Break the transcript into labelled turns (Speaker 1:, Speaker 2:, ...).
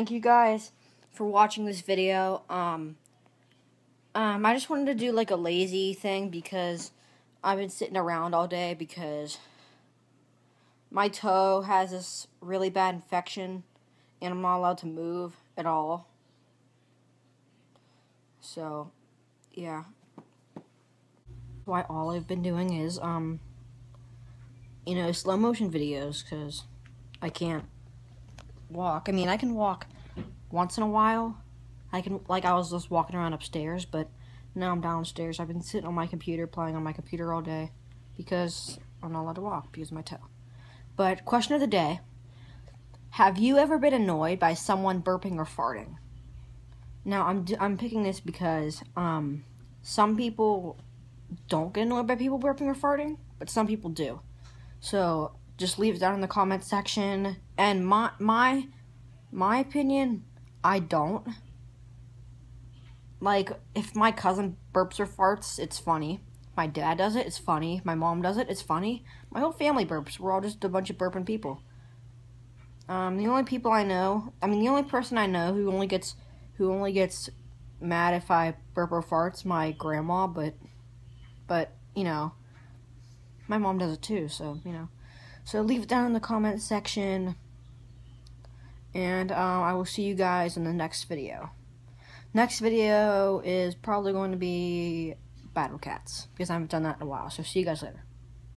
Speaker 1: thank you guys for watching this video. I just wanted to do like a lazy thing because I've been sitting around all day because my toe has this really bad infection and I'm not allowed to move at all. So, yeah. Why all I've been doing is, slow motion videos because I can't walk. I mean, I can walk once in a while. I was just walking around upstairs, but now I'm downstairs. I've been sitting on my computer, playing on my computer all day because I'm not allowed to walk because of my toe. But question of the day, have you ever been annoyed by someone burping or farting? Now, I'm picking this because some people don't get annoyed by people burping or farting, but some people do. So just leave it down in the comment section. And my opinion, I don't. Like, if my cousin burps or farts, it's funny. My dad does it, it's funny. My mom does it, it's funny. My whole family burps. We're all just a bunch of burping people. The only person I know who only gets mad if I burp or fart's my grandma, but my mom does it too, so, So leave it down in the comment section, and I will see you guys in the next video. Next video is probably going to be Battle Cats, because I haven't done that in a while, so see you guys later.